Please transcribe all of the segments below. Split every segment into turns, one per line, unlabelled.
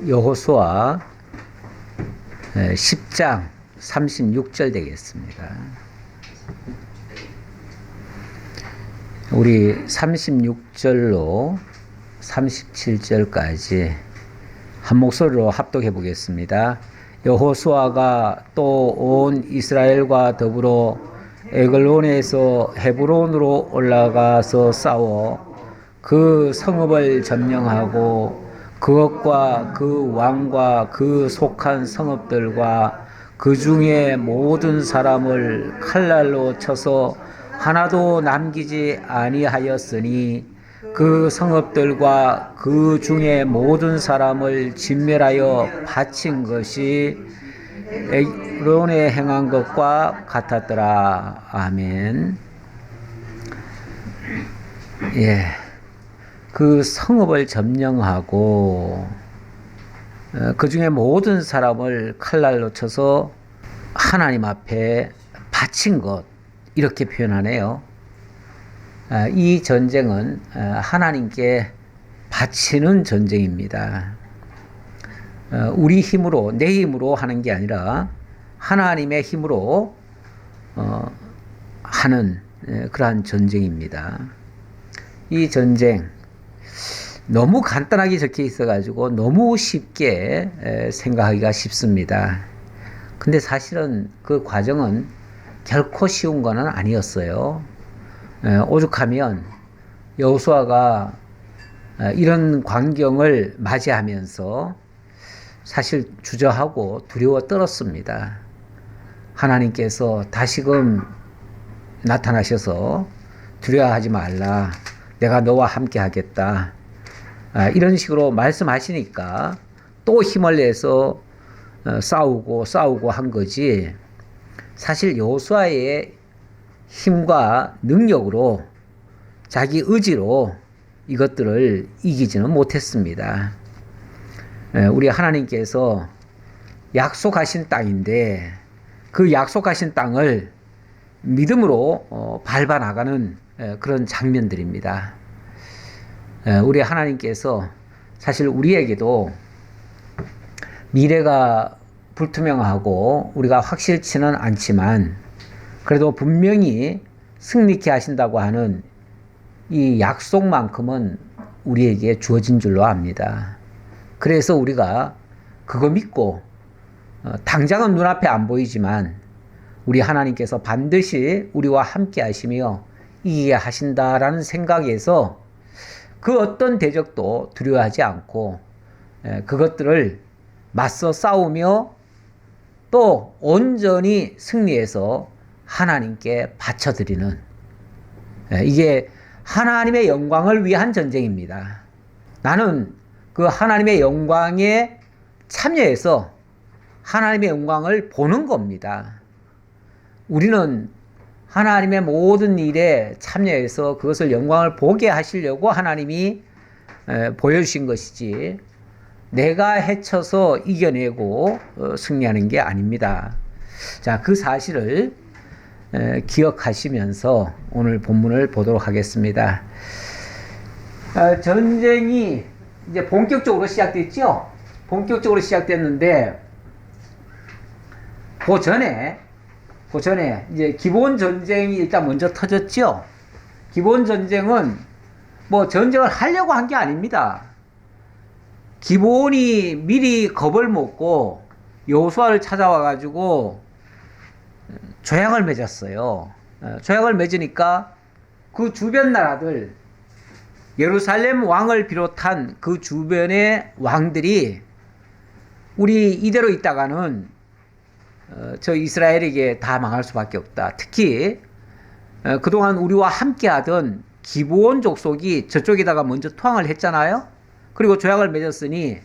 여호수아 10장 36절 되겠습니다. 우리 36절로 37절까지 한 목소리로 합독해 보겠습니다. 여호수아가 또 온 이스라엘과 더불어 에글론에서 헤브론으로 올라가서 싸워 그 성읍을 점령하고 그것과 그 왕과 그 속한 성읍들과 그 중에 모든 사람을 칼날로 쳐서 하나도 남기지 아니하였으니 그 성읍들과 그 중에 모든 사람을 진멸하여 바친 것이 에글론에 행한 것과 같았더라. 아멘. 그 성읍을 점령하고 그 중에 모든 사람을 칼날로 쳐서 하나님 앞에 바친 것, 이렇게 표현하네요. 이 전쟁은 하나님께 바치는 전쟁입니다. 우리 힘으로, 내 힘으로 하는 게 아니라 하나님의 힘으로 하는 그러한 전쟁입니다. 이 전쟁 너무 간단하게 적혀 있어가지고 너무 쉽게 생각하기가 쉽습니다. 근데 사실은 그 과정은 결코 쉬운 것은 아니었어요. 오죽하면 여호수아가 이런 광경을 맞이하면서 사실 주저하고 두려워 떨었습니다. 하나님께서 다시금 나타나셔서 두려워하지 말라, 내가 너와 함께 하겠다, 이런 식으로 말씀하시니까 또 힘을 내서 싸우고 한 거지, 사실 여호수아의 힘과 능력으로, 자기 의지로 이것들을 이기지는 못했습니다. 우리 하나님께서 약속하신 땅인데 그 약속하신 땅을 믿음으로 밟아 나가는 그런 장면들입니다. 우리 하나님께서 사실 우리에게도 미래가 불투명하고 우리가 확실치는 않지만 그래도 분명히 승리케 하신다고 하는 이 약속만큼은 우리에게 주어진 줄로 압니다. 그래서 우리가 그거 믿고 당장은 눈앞에 안 보이지만 우리 하나님께서 반드시 우리와 함께 하시며 이기게 하신다라는 생각에서 그 어떤 대적도 두려워하지 않고 그것들을 맞서 싸우며 또 온전히 승리해서 하나님께 바쳐드리는, 이게 하나님의 영광을 위한 전쟁입니다. 나는 그 하나님의 영광에 참여해서 하나님의 영광을 보는 겁니다. 우리는 하나님의 모든 일에 참여해서 그것을 영광을 보게 하시려고 하나님이 보여주신 것이지, 내가 헤쳐서 이겨내고 승리하는 게 아닙니다. 자, 그 사실을 기억하시면서 오늘 본문을 보도록 하겠습니다. 전쟁이 이제 본격적으로 시작됐죠? 본격적으로 시작됐는데, 그 전에 이제 기본 전쟁이 일단 먼저 터졌죠? 기본 전쟁은 뭐 전쟁을 하려고 한 게 아닙니다. 기본이 미리 겁을 먹고 여호수아를 찾아와가지고 조약을 맺었어요. 조약을 맺으니까 그 주변 나라들, 예루살렘 왕을 비롯한 그 주변의 왕들이 우리 이대로 있다가는 저 이스라엘에게 다 망할 수밖에 없다. 특히 그동안 우리와 함께 하던 기브온 족속이 저쪽에다가 먼저 투항을 했잖아요. 그리고 조약을 맺었으니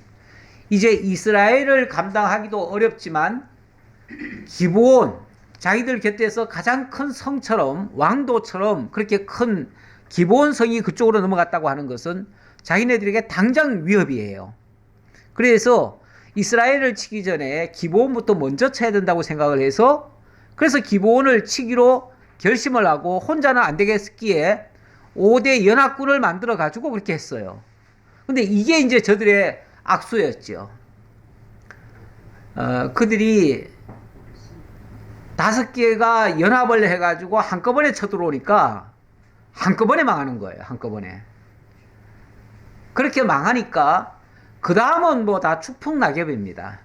이제 이스라엘을 감당하기도 어렵지만 기브온, 자기들 곁에서 가장 큰 성처럼, 왕도처럼 그렇게 큰 기브온 성이 그쪽으로 넘어갔다고 하는 것은 자기네들에게 당장 위협이에요. 그래서 이스라엘을 치기 전에 기브온부터 먼저 쳐야 된다고 생각을 해서, 그래서 기브온을 치기로 결심을 하고 혼자는 안 되겠기에 5대 연합군을 만들어 가지고 그렇게 했어요. 근데 이게 이제 저들의 악수였죠. 그들이 5개가 연합을 해가지고 한꺼번에 쳐들어오니까 한꺼번에 망하는 거예요. 한꺼번에. 그렇게 망하니까 그 다음은 뭐 다 추풍낙엽입니다.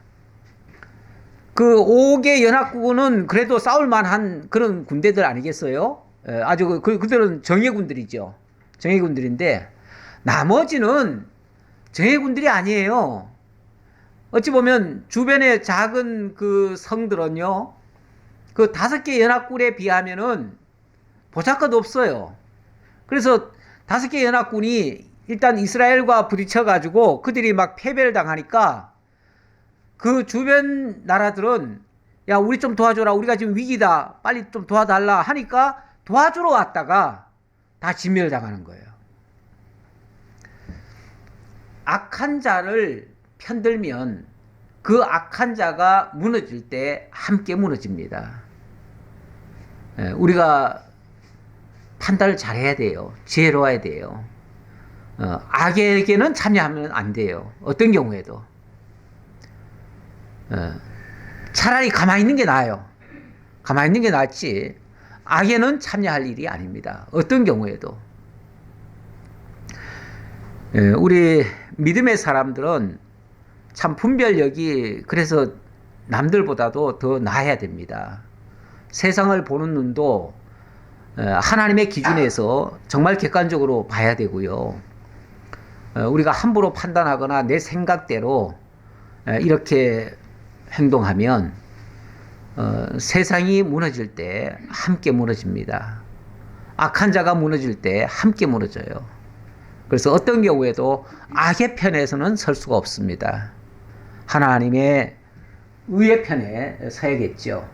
그 5개 연합군은 그래도 싸울만한 그런 군대들 아니겠어요? 아주 그들은 정예군들이죠. 정예군들인데 나머지는 정예군들이 아니에요. 어찌 보면 주변의 작은 그 성들은요, 그 5개 연합군에 비하면은 보잘것 없어요. 그래서 5개 연합군이 일단 이스라엘과 부딪혀가지고 그들이 막 패배를 당하니까 그 주변 나라들은 야, 우리 좀 도와줘라. 우리가 지금 위기다. 빨리 좀 도와달라 하니까 도와주러 왔다가 다 진멸당하는 거예요. 악한 자를 편들면 그 악한 자가 무너질 때 함께 무너집니다. 우리가 판단을 잘해야 돼요. 지혜로워야 돼요. 악에게는 참여하면 안 돼요. 어떤 경우에도. 차라리 가만히 있는 게 나아요. 가만히 있는 게 낫지. 악에는 참여할 일이 아닙니다. 어떤 경우에도. 우리 믿음의 사람들은 참 분별력이 그래서 남들보다도 더 나아야 됩니다. 세상을 보는 눈도 하나님의 기준에서 정말 객관적으로 봐야 되고요. 우리가 함부로 판단하거나 내 생각대로 이렇게 행동하면 세상이 무너질 때 함께 무너집니다. 악한 자가 무너질 때 함께 무너져요. 그래서 어떤 경우에도 악의 편에서는 설 수가 없습니다. 하나님의 의의 편에 서야겠죠.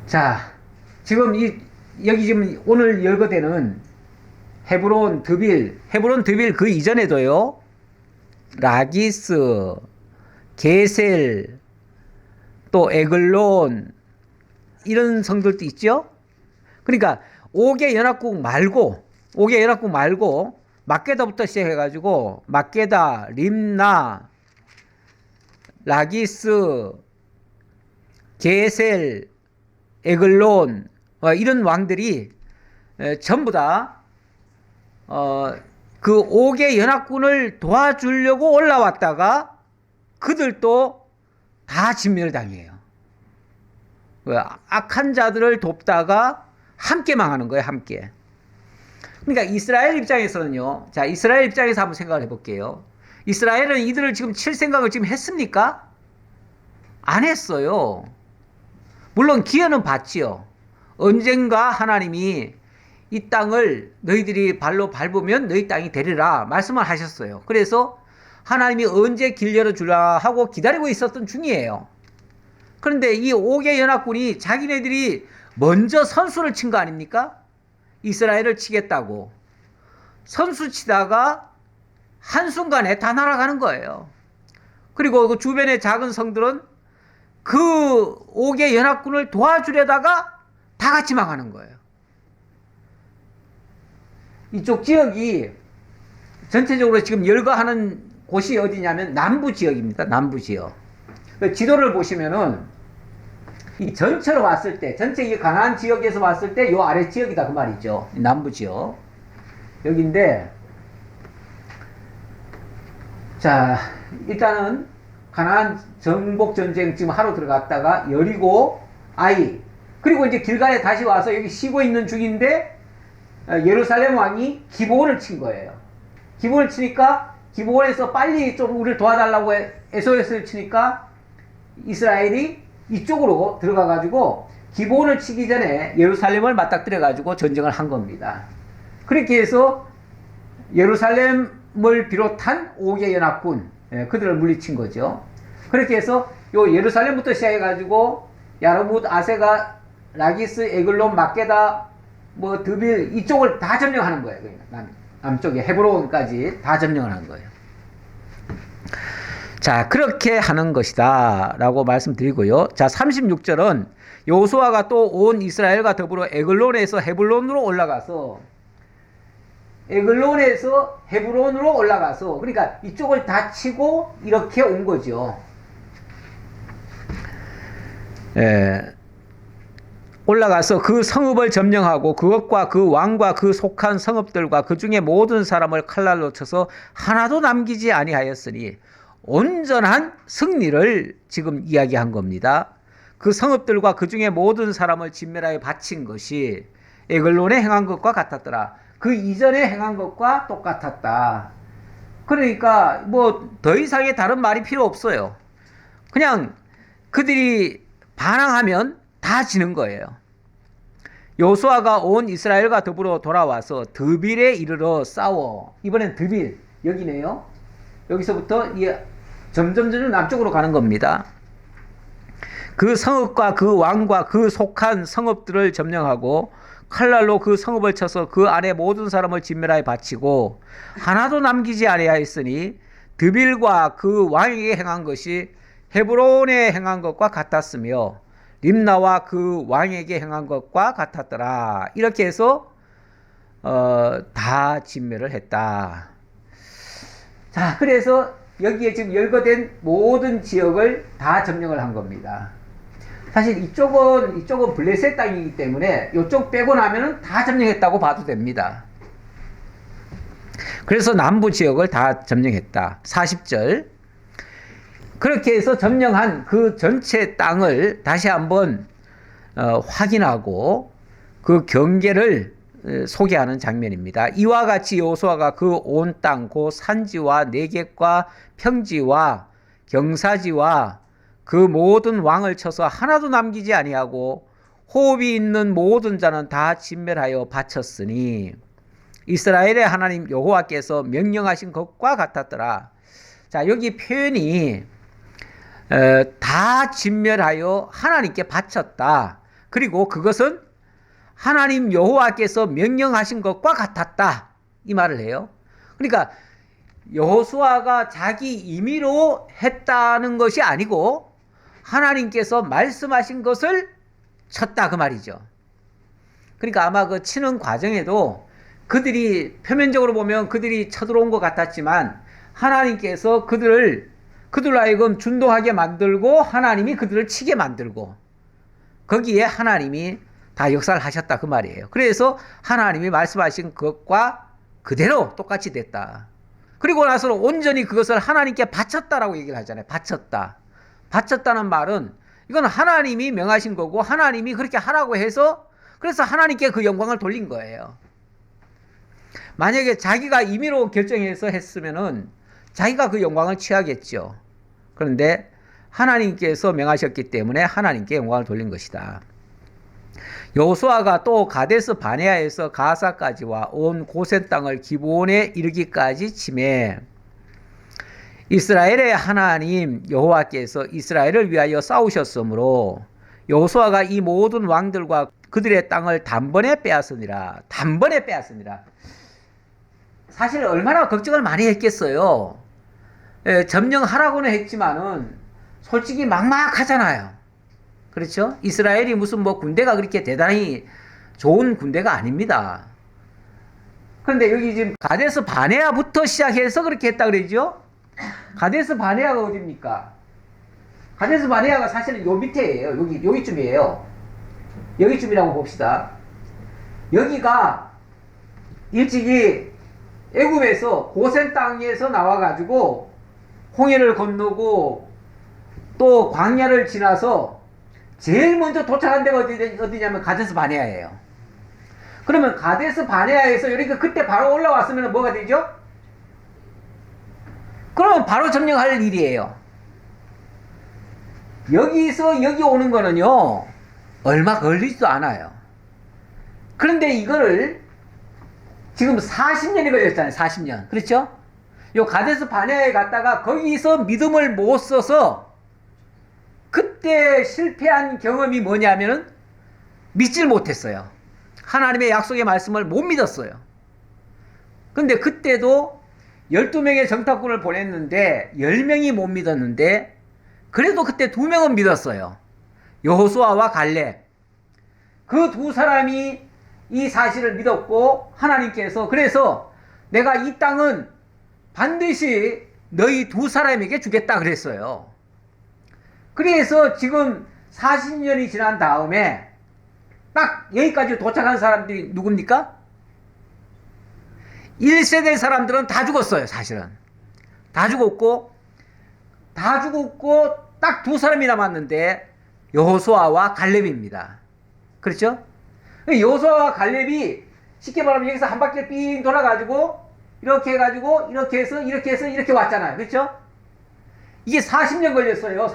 자, 지금 여기 지금 오늘 열거되는 헤브론 드빌 그 이전에도요, 라기스, 게셀, 또 에글론, 이런 성들도 있죠? 그러니까 5개 연합국 말고, 막게다부터 시작해가지고, 막게다, 림나, 라기스, 게셀, 에글론, 이런 왕들이 전부 다 그 5개 연합군을 도와주려고 올라왔다가 그들도 다 진멸당해요. 악한 자들을 돕다가 함께 망하는 거예요. 함께. 그러니까 이스라엘 입장에서는요. 자, 이스라엘 입장에서 한번 생각을 해볼게요. 이스라엘은 이들을 지금 칠 생각을 지금 했습니까? 안 했어요. 물론 기회는 봤지요. 언젠가 하나님이 이 땅을 너희들이 발로 밟으면 너희 땅이 되리라 말씀을 하셨어요. 그래서 하나님이 언제 길 열어주라 하고 기다리고 있었던 중이에요. 그런데 이 5개 연합군이 자기네들이 먼저 선수를 친 거 아닙니까? 이스라엘을 치겠다고. 선수 치다가 한순간에 다 날아가는 거예요. 그리고 그 주변의 작은 성들은 그 5개 연합군을 도와주려다가 다 같이 망하는 거예요. 이쪽 지역이 전체적으로 지금 열거하는 곳이 어디냐면 남부 지역입니다. 남부 지역. 지도를 보시면은 이 전체로 봤을 때, 전체 이 가나안 지역에서 봤을 때 요 아래 지역이다 그 말이죠. 남부 지역. 여기인데, 자, 일단은 가나안 정복 전쟁 지금 하러 들어갔다가 여리고, 아이, 그리고 이제 길갈에 다시 와서 여기 쉬고 있는 중인데 예루살렘 왕이 기브온을 친 거예요. 기브온을 치니까 기브온에서 빨리 좀 우리를 도와달라고 SOS를 치니까 이스라엘이 이쪽으로 들어가가지고 기브온을 치기 전에 예루살렘을 맞닥뜨려가지고 전쟁을 한 겁니다. 그렇게 해서 예루살렘을 비롯한 5개 연합군, 그들을 물리친 거죠. 그렇게 해서 요 예루살렘부터 시작해가지고 야르뭇, 아세가, 라기스, 에글론, 막게다, 뭐 드빌 이쪽을 다 점령하는 거예요. 남쪽에 헤브론까지 다 점령을 하는 거예요. 자, 그렇게 하는 것이다 라고 말씀드리고요. 자, 36절은 여호수아가 또 온 이스라엘과 더불어 에글론에서 헤블론으로 올라가서 에글론에서 헤브론으로 올라가서, 그러니까 이쪽을 다 치고 이렇게 온 거죠. 올라가서 그 성읍을 점령하고 그것과 그 왕과 그 속한 성읍들과 그 중에 모든 사람을 칼날로 쳐서 하나도 남기지 아니하였으니, 온전한 승리를 지금 이야기한 겁니다. 그 성읍들과 그 중에 모든 사람을 진멸하여 바친 것이 에글론에 행한 것과 같았더라. 그 이전에 행한 것과 똑같았다. 그러니까 뭐 더 이상의 다른 말이 필요 없어요. 그냥 그들이 반항하면 다 지는 거예요. 여호수아가 온 이스라엘과 더불어 돌아와서 드빌에 이르러 싸워. 이번엔 드빌 여기네요. 여기서부터 점점 남쪽으로 가는 겁니다. 그 성읍과 그 왕과 그 속한 성읍들을 점령하고 칼날로 그 성읍을 쳐서 그 안에 모든 사람을 진멸하여 바치고 하나도 남기지 아니하였으니, 드빌과 그 왕에게 행한 것이 헤브론에 행한 것과 같았으며 림나와 그 왕에게 행한 것과 같았더라. 이렇게 해서 다 진멸을 했다. 자, 그래서 여기에 지금 열거된 모든 지역을 다 점령을 한 겁니다. 사실 이쪽은 블레셋 땅이기 때문에 이쪽 빼고 나면은 다 점령했다고 봐도 됩니다. 그래서 남부 지역을 다 점령했다. 40절. 그렇게 해서 점령한 그 전체 땅을 다시 한번 확인하고 그 경계를 소개하는 장면입니다. 이와 같이 여호수아가 그 온 땅, 그 산지와 내겝과 평지와 경사지와 그 모든 왕을 쳐서 하나도 남기지 아니하고 호흡이 있는 모든 자는 다 진멸하여 바쳤으니, 이스라엘의 하나님 여호와께서 명령하신 것과 같았더라. 자, 여기 표현이 다 진멸하여 하나님께 바쳤다. 그리고 그것은 하나님 여호와께서 명령하신 것과 같았다. 이 말을 해요. 그러니까 여호수아가 자기 임의로 했다는 것이 아니고 하나님께서 말씀하신 것을 쳤다, 그 말이죠. 그러니까 아마 그 치는 과정에도 그들이 표면적으로 보면 그들이 쳐들어온 것 같았지만 하나님께서 그들로 하여금 준동하게 만들고 하나님이 그들을 치게 만들고 거기에 하나님이 다 역사를 하셨다, 그 말이에요. 그래서 하나님이 말씀하신 것과 그대로 똑같이 됐다. 그리고 나서는 온전히 그것을 하나님께 바쳤다라고 얘기를 하잖아요. 바쳤다. 바쳤다는 말은 이건 하나님이 명하신 거고 하나님이 그렇게 하라고 해서, 그래서 하나님께 그 영광을 돌린 거예요. 만약에 자기가 임의로 결정해서 했으면은 자기가 그 영광을 취하겠죠. 그런데 하나님께서 명하셨기 때문에 하나님께 영광을 돌린 것이다. 여호수아가 또 가데스 바네아에서 가사까지와 온 고센 땅을 기브온에 이르기까지 치매, 이스라엘의 하나님 여호와께서 이스라엘을 위하여 싸우셨으므로 여호수아가 이 모든 왕들과 그들의 땅을 단번에 빼앗으니라. 단번에 빼앗으니라. 사실 얼마나 걱정을 많이 했겠어요. 점령하라고는 했지만은 솔직히 막막하잖아요. 그렇죠? 이스라엘이 무슨 뭐 군대가 그렇게 대단히 좋은 군대가 아닙니다. 그런데 여기 지금 가데스 바네아부터 시작해서 그렇게 했다 그러죠? 가데스 바네아가 어디입니까? 가데스 바네아가 사실은 요 밑에예요. 여기쯤이에요. 여기쯤이라고 봅시다. 여기가 일찍이 애굽에서 고센 땅에서 나와가지고 홍해를 건너고 또 광야를 지나서 제일 먼저 도착한 데가 어디냐면 가데스 바네아예요. 그러면 가데스 바네아에서 여기가 그때 바로 올라왔으면 뭐가 되죠? 그러면 바로 점령할 일이에요. 여기서 여기 오는 거는요 얼마 걸리지도 않아요. 그런데 이거를 지금 40년이 걸렸잖아요. 40년. 그렇죠? 요 가데스 바네아에 갔다가 거기서 믿음을 못 써서 그때 실패한 경험이 뭐냐면은 믿질 못했어요. 하나님의 약속의 말씀을 못 믿었어요. 근데 그때도 12명의 정탐꾼을 보냈는데 10명이 못 믿었는데 그래도 그때 2명은 믿었어요. 여호수아와 갈렙. 그 두 사람이 이 사실을 믿었고 하나님께서 그래서 내가 이 땅은 반드시 너희 두 사람에게 주겠다 그랬어요. 그래서 지금 40년이 지난 다음에 딱 여기까지 도착한 사람들이 누굽니까? 1세대 사람들은 다 죽었어요, 사실은. 다 죽었고 딱 두 사람이 남았는데 여호수아와 갈렙입니다. 그렇죠? 여호수아와 갈렙이 쉽게 말하면 여기서 한 바퀴를 삥 돌아가지고 이렇게 해가지고 이렇게 해서 이렇게 왔잖아요. 그렇죠? 이게 40년 걸렸어요.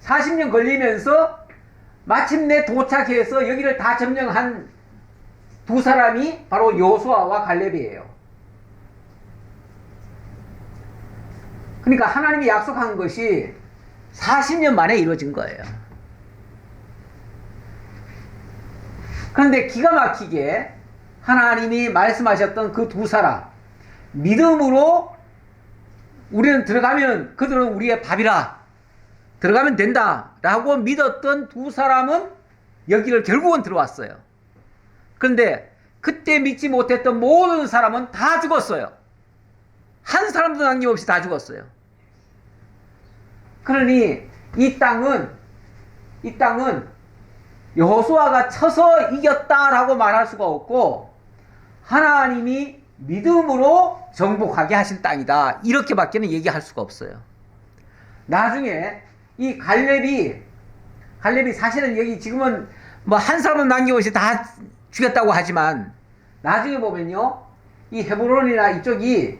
40년 걸리면서 마침내 도착해서 여기를 다 점령한 두 사람이 바로 여호수아와 갈렙이에요. 그러니까 하나님이 약속한 것이 40년 만에 이루어진 거예요. 그런데 기가 막히게 하나님이 말씀하셨던 그 두 사람, 믿음으로 우리는 들어가면 그들은 우리의 밥이라, 들어가면 된다 라고 믿었던 두 사람은 여기를 결국은 들어왔어요. 그런데 그때 믿지 못했던 모든 사람은 다 죽었어요. 한 사람도 남김없이 다 죽었어요. 그러니 이 땅은 여호수아가 쳐서 이겼다라고 말할 수가 없고 하나님이 믿음으로 정복하게 하신 땅이다, 이렇게밖에는 얘기할 수가 없어요. 나중에 이 갈렙이 사실은 여기 지금은 뭐 한 사람은 남김없이 다 죽였다고 하지만 나중에 보면요, 이 헤브론이나 이쪽이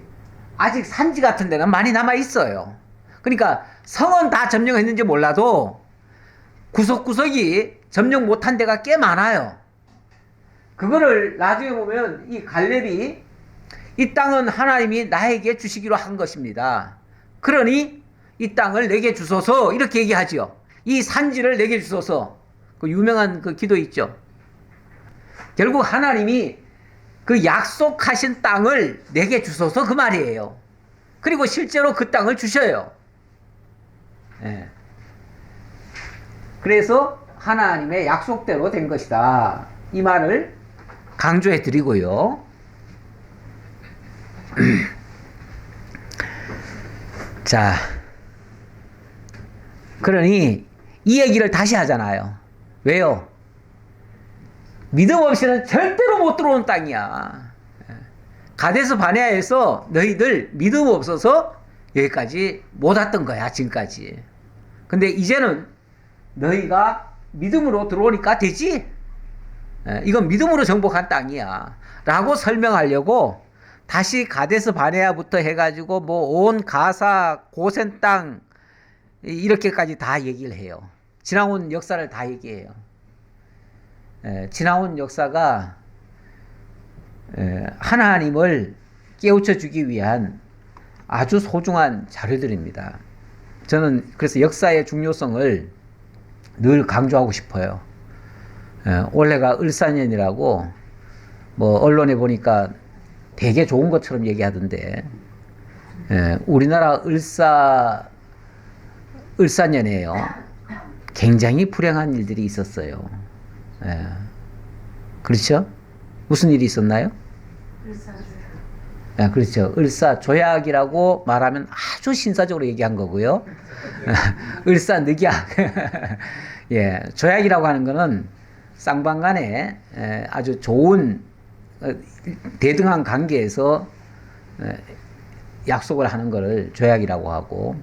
아직 산지 같은 데는 많이 남아 있어요. 그러니까 성은 다 점령했는지 몰라도 구석구석이 점령 못한 데가 꽤 많아요. 그거를 나중에 보면 이 갈렙이 이 땅은 하나님이 나에게 주시기로 한 것입니다. 그러니 이 땅을 내게 주소서, 이렇게 얘기하지요. 이 산지를 내게 주소서. 그 유명한 그 기도 있죠. 결국 하나님이 그 약속하신 땅을 내게 주소서, 그 말이에요. 그리고 실제로 그 땅을 주셔요. 예. 그래서 하나님의 약속대로 된 것이다, 이 말을 강조해 드리고요. 자, 그러니 이 얘기를 다시 하잖아요. 왜요? 믿음 없이는 절대로 못 들어오는 땅이야. 가데스 바네아에서 너희들 믿음 없어서 여기까지 못 왔던 거야, 지금까지. 근데 이제는 너희가 믿음으로 들어오니까 되지? 이건 믿음으로 정복한 땅이야 라고 설명하려고 다시 가데스 바네아부터 해가지고 뭐 온 가사 고센 땅 이렇게까지 다 얘기를 해요. 지나온 역사를 다 얘기해요. 지나온 역사가 하나님을 깨우쳐 주기 위한 아주 소중한 자료들입니다. 저는 그래서 역사의 중요성을 늘 강조하고 싶어요. 올해가 을사년이라고 뭐 언론에 보니까 되게 좋은 것처럼 얘기하던데, 우리나라 을사년에요. 굉장히 불행한 일들이 있었어요. 그렇죠? 무슨 일이 있었나요? 그렇죠. 을사조약이라고 말하면 아주 신사적으로 얘기한 거고요. 을사늑약. 예, 조약이라고 하는 거는 쌍방간에 아주 좋은 대등한 관계에서 약속을 하는 것을 조약이라고 하고,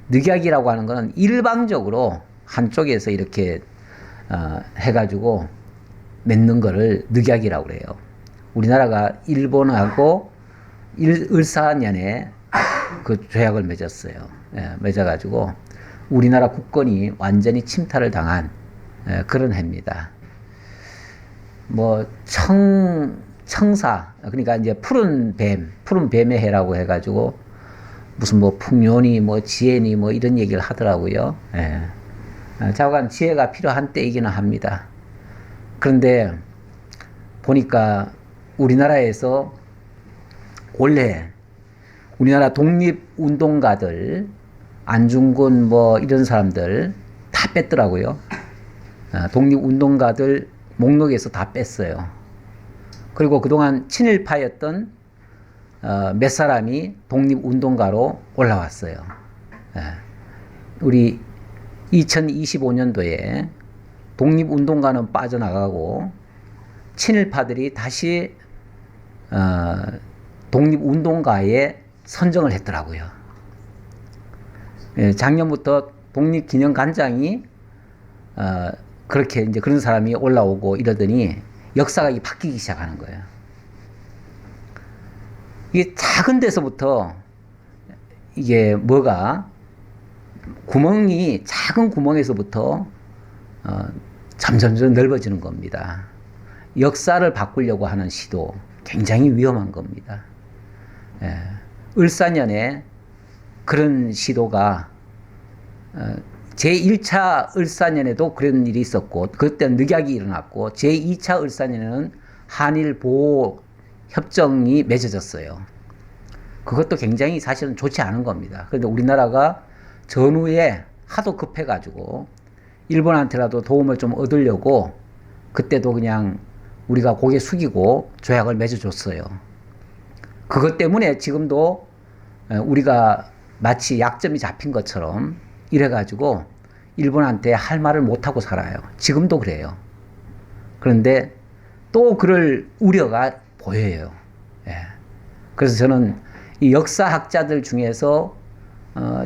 늑약이라고 하는 것은 일방적으로 한쪽에서 이렇게 해가지고 맺는 거를 늑약이라고 그래요. 우리나라가 일본하고 을사년에 그 조약을 맺었어요. 맺어가지고 우리나라 국권이 완전히 침탈을 당한 그런 해입니다. 뭐 청사, 그러니까 이제 푸른 뱀의 해라고 해가지고 무슨 뭐 풍요니 뭐 지혜니 뭐 이런 얘기를 하더라고요. 좌우간 지혜가 필요한 때이기는 합니다. 그런데 보니까 우리나라에서 원래 우리나라 독립운동가들, 안중근 뭐 이런 사람들 다 뺐더라고요. 독립운동가들 목록에서 다 뺐어요. 그리고 그동안 친일파였던 몇 사람이 독립운동가로 올라왔어요. 예. 우리 2025년도에 독립운동가는 빠져나가고 친일파들이 다시 독립운동가에 선정을 했더라고요. 예, 작년부터 독립기념관장이 그렇게 이제 그런 사람이 올라오고 이러더니 역사가 바뀌기 시작하는 거예요. 이게 작은 데서부터 이게 뭐가 작은 구멍에서부터 점점 넓어지는 겁니다. 역사를 바꾸려고 하는 시도 굉장히 위험한 겁니다. 예, 을사년에 그런 시도가 제1차 을사년에도 그런 일이 있었고 그때는 늑약이 일어났고 제2차 을사년에는 한일 보호 협정이 맺어졌어요. 그것도 굉장히 사실은 좋지 않은 겁니다. 그런데 우리나라가 전후에 하도 급해가지고 일본한테라도 도움을 좀 얻으려고 그때도 그냥 우리가 고개 숙이고 조약을 맺어줬어요. 그것 때문에 지금도 우리가 마치 약점이 잡힌 것처럼 이래가지고 일본한테 할 말을 못하고 살아요. 지금도 그래요. 그런데 또 그럴 우려가 보여요. 예. 그래서 저는 이 역사학자들 중에서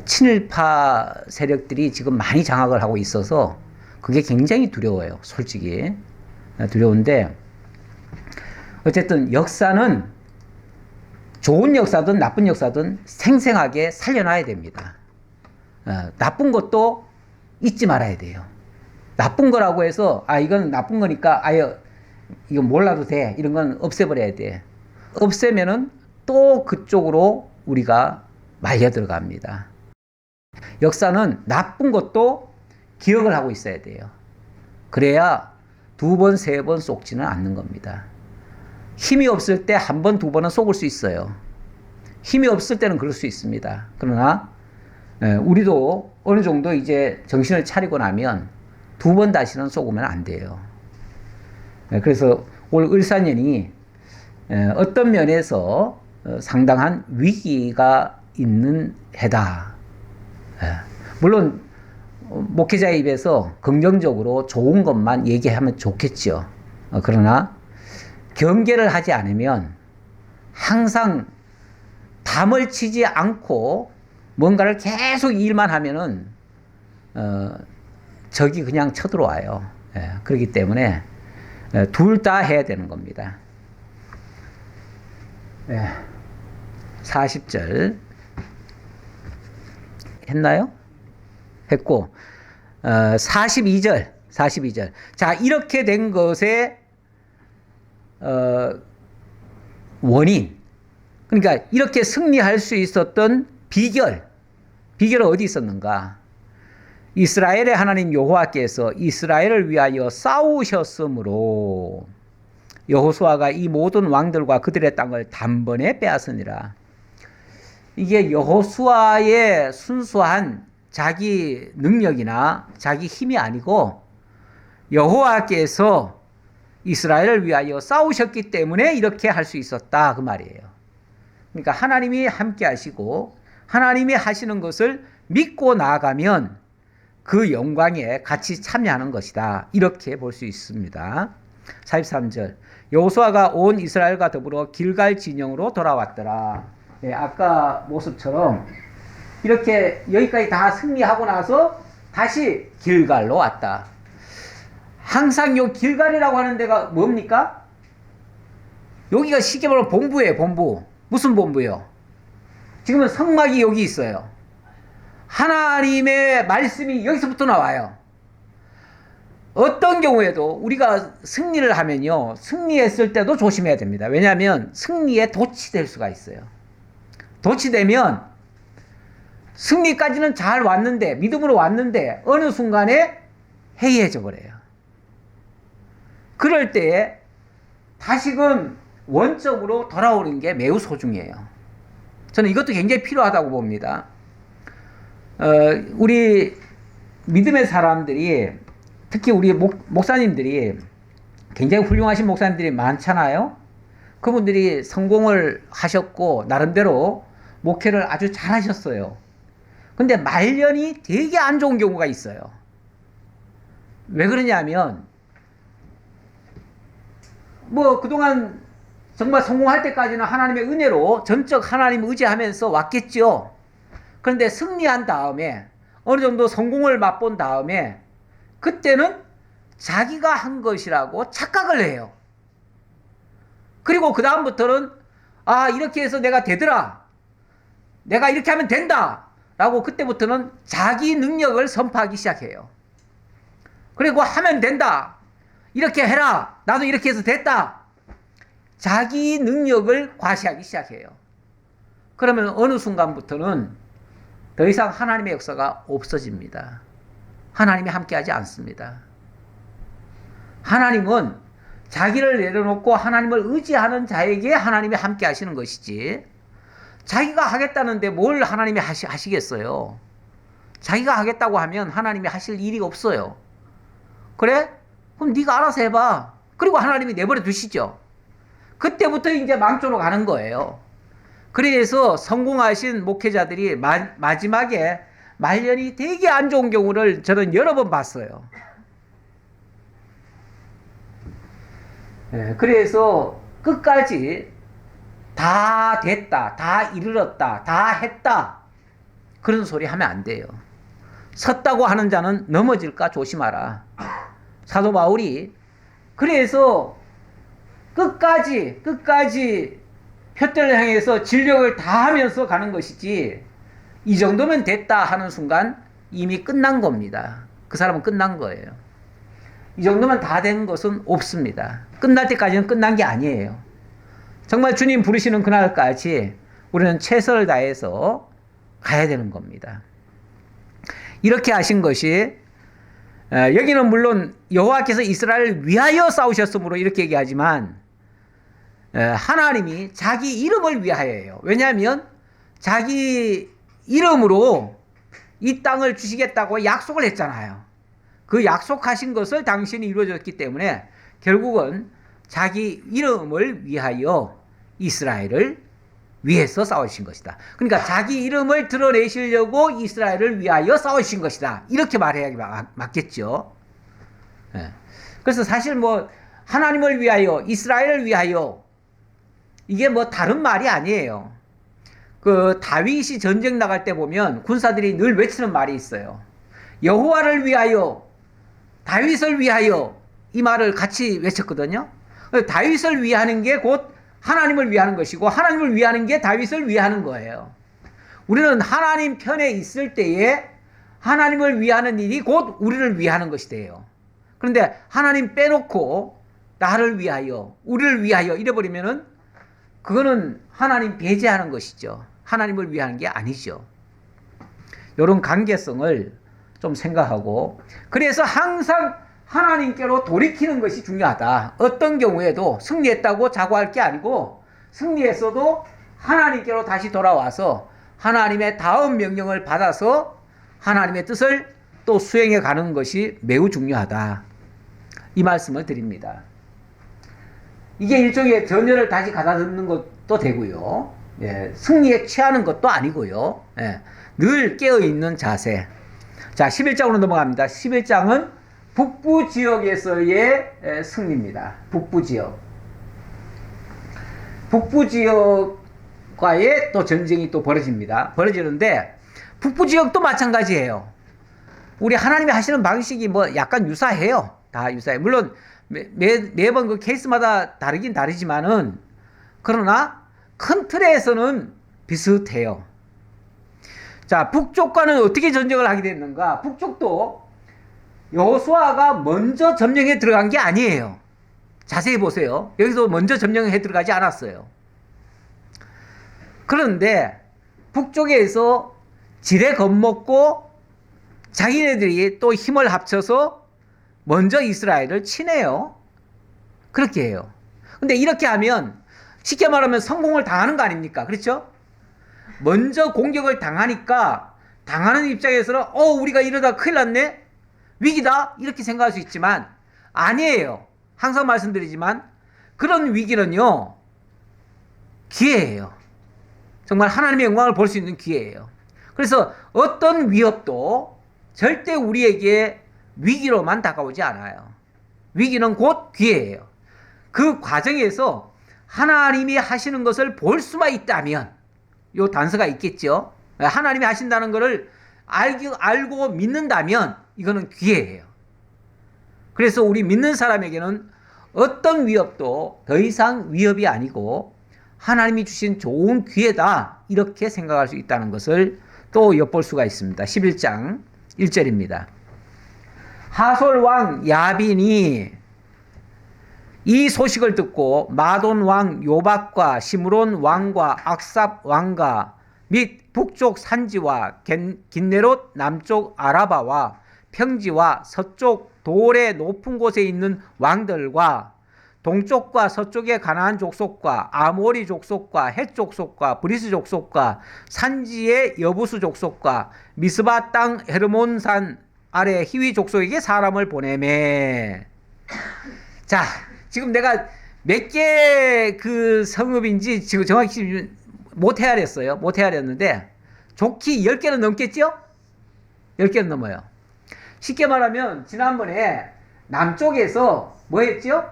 친일파 세력들이 지금 많이 장악을 하고 있어서 그게 굉장히 두려워요. 솔직히. 두려운데 어쨌든 역사는 좋은 역사든 나쁜 역사든 생생하게 살려놔야 됩니다. 나쁜 것도 잊지 말아야 돼요. 나쁜 거라고 해서 이건 나쁜 거니까 아예 이건 몰라도 돼. 이런 건 없애버려야 돼. 없애면은 또 그쪽으로 우리가 말려 들어갑니다. 역사는 나쁜 것도 기억을 하고 있어야 돼요. 그래야 두 번, 세 번 속지는 않는 겁니다. 힘이 없을 때 한 번, 두 번은 속을 수 있어요. 힘이 없을 때는 그럴 수 있습니다. 그러나 우리도 어느 정도 이제 정신을 차리고 나면 두 번 다시는 속으면 안 돼요. 그래서 올 을사년이 어떤 면에서 상당한 위기가 있는 해다. 물론 목회자의 입에서 긍정적으로 좋은 것만 얘기하면 좋겠죠. 그러나 경계를 하지 않으면 항상 담을 치지 않고 뭔가를 계속 일만 하면은 적이 그냥 쳐들어와요. 그렇기 때문에 둘 다 해야 되는 겁니다. 40절 했나요? 했고 42절 자 이렇게 된 것의 원인 그러니까 이렇게 승리할 수 있었던 비결은 어디 있었는가? 이스라엘의 하나님 여호와께서 이스라엘을 위하여 싸우셨으므로 여호수아가 이 모든 왕들과 그들의 땅을 단번에 빼앗으니라. 이게 여호수아의 순수한 자기 능력이나 자기 힘이 아니고 여호와께서 이스라엘을 위하여 싸우셨기 때문에 이렇게 할 수 있었다 그 말이에요. 그러니까 하나님이 함께 하시고 하나님이 하시는 것을 믿고 나아가면 그 영광에 같이 참여하는 것이다. 이렇게 볼 수 있습니다. 43절 여호수아가 온 이스라엘과 더불어 길갈 진영으로 돌아왔더라. 아까 모습처럼 이렇게 여기까지 다 승리하고 나서 다시 길갈로 왔다. 항상 요 길갈이라고 하는 데가 뭡니까? 여기가 쉽게 말하면 본부예요. 본부. 무슨 본부요? 지금은 성막이 여기 있어요. 하나님의 말씀이 여기서부터 나와요. 어떤 경우에도 우리가 승리를 하면요. 승리했을 때도 조심해야 됩니다. 왜냐하면 승리에 도취될 수가 있어요. 도취되면 승리까지는 잘 왔는데 믿음으로 왔는데 어느 순간에 해이해져 버려요. 그럴 때에 다시금 원점으로 돌아오는 게 매우 소중해요. 저는 이것도 굉장히 필요하다고 봅니다. 우리 믿음의 사람들이 특히 우리 목사님들이 굉장히 훌륭하신 목사님들이 많잖아요. 그분들이 성공을 하셨고 나름대로 목회를 아주 잘 하셨어요. 근데 말년이 되게 안 좋은 경우가 있어요. 왜 그러냐면 뭐 그동안 정말 성공할 때까지는 하나님의 은혜로 전적 하나님 의지하면서 왔겠죠. 그런데 승리한 다음에 어느 정도 성공을 맛본 다음에 그때는 자기가 한 것이라고 착각을 해요. 그리고 그 다음부터는 아 이렇게 해서 내가 되더라. 내가 이렇게 하면 된다. 라고 그때부터는 자기 능력을 선포하기 시작해요. 그리고 하면 된다. 이렇게 해라. 나도 이렇게 해서 됐다. 자기 능력을 과시하기 시작해요. 그러면 어느 순간부터는 더 이상 하나님의 역사가 없어집니다. 하나님이 함께하지 않습니다. 하나님은 자기를 내려놓고 하나님을 의지하는 자에게 하나님이 함께 하시는 것이지 자기가 하겠다는데 뭘 하나님이 하시겠어요. 자기가 하겠다고 하면 하나님이 하실 일이 없어요. 그래? 그럼 네가 알아서 해봐. 그리고 하나님이 내버려 두시죠. 그때부터 이제 망조로 가는 거예요. 그래서 성공하신 목회자들이 마지막에 말년이 되게 안 좋은 경우를 저는 여러 번 봤어요. 그래서 끝까지 다 됐다, 다 이르렀다, 다 했다 그런 소리 하면 안 돼요. 섰다고 하는 자는 넘어질까 조심하라. 사도 바울이 그래서 끝까지 표대를 향해서 진력을 다하면서 가는 것이지 이 정도면 됐다 하는 순간 이미 끝난 겁니다. 그 사람은 끝난 거예요. 이 정도면 다 된 것은 없습니다. 끝날 때까지는 끝난 게 아니에요. 정말 주님 부르시는 그날까지 우리는 최선을 다해서 가야 되는 겁니다. 이렇게 하신 것이 여기는 물론 여호와께서 이스라엘을 위하여 싸우셨으므로 이렇게 얘기하지만 하나님이 자기 이름을 위하여예요. 왜냐하면 자기 이름으로 이 땅을 주시겠다고 약속을 했잖아요. 그 약속하신 것을 당신이 이루어졌기 때문에 결국은 자기 이름을 위하여 이스라엘을 위해서 싸우신 것이다. 그러니까 자기 이름을 드러내시려고 이스라엘을 위하여 싸우신 것이다. 이렇게 말해야 맞겠죠. 그래서 사실 뭐 하나님을 위하여 이스라엘을 위하여 이게 뭐 다른 말이 아니에요. 그 다윗이 전쟁 나갈 때 보면 군사들이 늘 외치는 말이 있어요. 여호와를 위하여 다윗을 위하여 이 말을 같이 외쳤거든요. 다윗을 위하는 게 곧 하나님을 위하는 것이고 하나님을 위하는 게 다윗을 위하는 거예요. 우리는 하나님 편에 있을 때에 하나님을 위하는 일이 곧 우리를 위하는 것이 돼요. 그런데 하나님 빼놓고 나를 위하여 우리를 위하여 이래버리면은 그거는 하나님 배제하는 것이죠. 하나님을 위하는 게 아니죠. 이런 관계성을 좀 생각하고 그래서 항상 하나님께로 돌이키는 것이 중요하다. 어떤 경우에도 승리했다고 자고할 게 아니고 승리했어도 하나님께로 다시 돌아와서 하나님의 다음 명령을 받아서 하나님의 뜻을 또 수행해 가는 것이 매우 중요하다. 이 말씀을 드립니다. 이게 일종의 전열을 다시 가다듬는 것도 되고요. 승리에 취하는 것도 아니고요. 늘 깨어있는 자세. 자, 11장으로 넘어갑니다. 11장은 북부 지역에서의 승리입니다. 북부 지역. 북부 지역과의 또 전쟁이 또 벌어지는데, 북부 지역도 마찬가지예요. 우리 하나님이 하시는 방식이 뭐 약간 유사해요. 다 유사해요. 물론, 매번 그 케이스마다 다르긴 다르지만은, 그러나 큰 틀에서는 비슷해요. 자, 북쪽과는 어떻게 전쟁을 하게 됐는가? 북쪽도 여호수아가 먼저 점령해 들어간 게 아니에요. 자세히 보세요. 여기서 먼저 점령해 들어가지 않았어요. 그런데 북쪽에서 지레 겁먹고 자기네들이 또 힘을 합쳐서 먼저 이스라엘을 치네요. 그렇게 해요. 근데 이렇게 하면 쉽게 말하면 성공을 당하는 거 아닙니까? 그렇죠? 먼저 공격을 당하니까 당하는 입장에서는 우리가 이러다 큰일 났네? 위기다? 이렇게 생각할 수 있지만 아니에요. 항상 말씀드리지만 그런 위기는요. 기회예요. 정말 하나님의 영광을 볼 수 있는 기회예요. 그래서 어떤 위협도 절대 우리에게 위기로만 다가오지 않아요. 위기는 곧 기회예요. 그 과정에서 하나님이 하시는 것을 볼 수만 있다면, 요 단서가 있겠죠. 하나님이 하신다는 것을 알고 믿는다면 이거는 기회예요. 그래서 우리 믿는 사람에게는 어떤 위협도 더 이상 위협이 아니고 하나님이 주신 좋은 기회다, 이렇게 생각할 수 있다는 것을 또 엿볼 수가 있습니다. 11장 1절입니다. 하솔 왕 야빈이 이 소식을 듣고 마돈 왕 요박과 시므론 왕과 악삽 왕과 및 북쪽 산지와 긴네롯 남쪽 아라바와 평지와 서쪽 돌의 높은 곳에 있는 왕들과 동쪽과 서쪽의 가나안 족속과 아모리 족속과 헷 족속과 브리스 족속과 산지의 여부수 족속과 미스바 땅 헤르몬산 아래 히위 족속에게 사람을 보내매. 자, 지금 내가 몇 개 그 성읍인지 지금 정확히 못 헤아렸어요. 못 헤아렸는데 좋기 10개는 넘겠죠? 10개는 넘어요. 쉽게 말하면 지난번에 남쪽에서 뭐 했죠?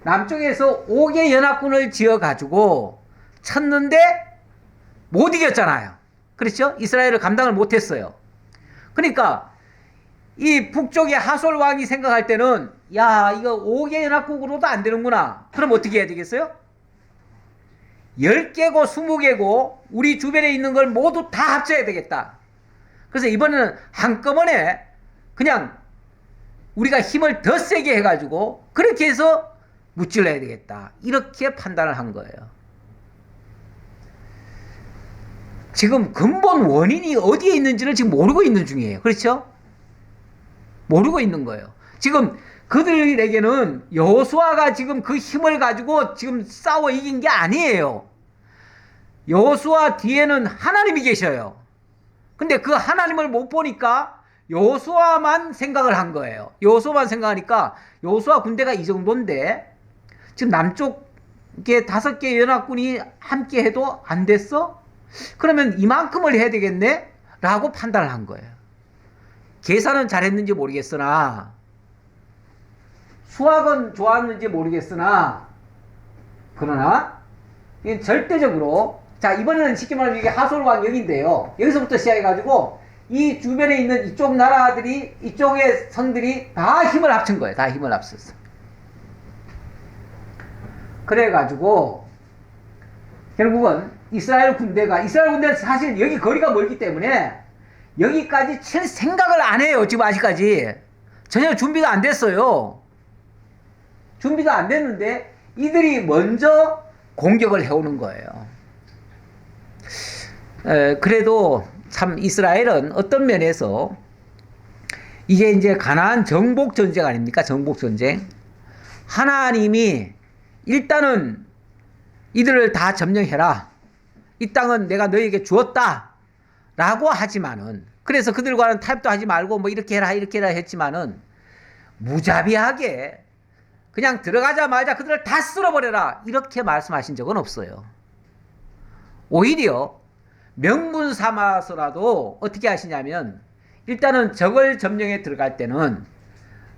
남쪽에서 5개 연합군을 지어가지고 쳤는데 못 이겼잖아요. 그렇죠? 이스라엘을 감당을 못했어요. 그러니까 이 북쪽의 하솔 왕이 생각할 때는 야, 이거 5개 연합국으로도 안 되는구나. 그럼 어떻게 해야 되겠어요? 10개고 20개고 우리 주변에 있는 걸 모두 다 합쳐야 되겠다. 그래서 이번에는 한꺼번에 그냥 우리가 힘을 더 세게 해가지고 그렇게 해서 무찔러야 되겠다, 이렇게 판단을 한 거예요. 지금 근본 원인이 어디에 있는지를 지금 모르고 있는 중이에요. 그렇죠? 모르고 있는 거예요. 지금 그들에게는 여호수아가 지금 그 힘을 가지고 지금 싸워 이긴 게 아니에요. 여호수아 뒤에는 하나님이 계셔요. 근데 그 하나님을 못 보니까 여호수아만 생각을 한 거예요. 여호수아만 생각하니까 여호수아 군대가 이 정도인데 지금 남쪽에 5개 연합군이 함께 해도 안 됐어? 그러면 이만큼을 해야 되겠네? 라고 판단을 한 거예요. 계산은 잘했는지 모르겠으나, 수학은 좋았는지 모르겠으나, 그러나 절대적으로, 자, 이번에는 쉽게 말하면 이게 하솔왕 여기인데요. 여기서부터 시작해가지고 이 주변에 있는 이쪽 나라들이, 이쪽의 성들이 다 힘을 합친 거예요. 다 힘을 합쳤어. 그래가지고 결국은 이스라엘 군대는 사실 여기 거리가 멀기 때문에 여기까지 칠 생각을 안 해요. 지금 아직까지 전혀 준비가 안 됐어요. 준비가 안 됐는데 이들이 먼저 공격을 해오는 거예요. 그래도 참 이스라엘은 어떤 면에서 이게 이제 가나안 정복 전쟁 아닙니까? 정복 전쟁. 하나님이 일단은 이들을 다 점령해라. 이 땅은 내가 너에게 주었다. 라고 하지만은, 그래서 그들과는 타협도 하지 말고 뭐 이렇게 해라 했지만은 무자비하게 그냥 들어가자마자 그들을 다 쓸어버려라, 이렇게 말씀하신 적은 없어요. 오히려 명분 삼아서라도 어떻게 하시냐면, 일단은 적을 점령에 들어갈 때는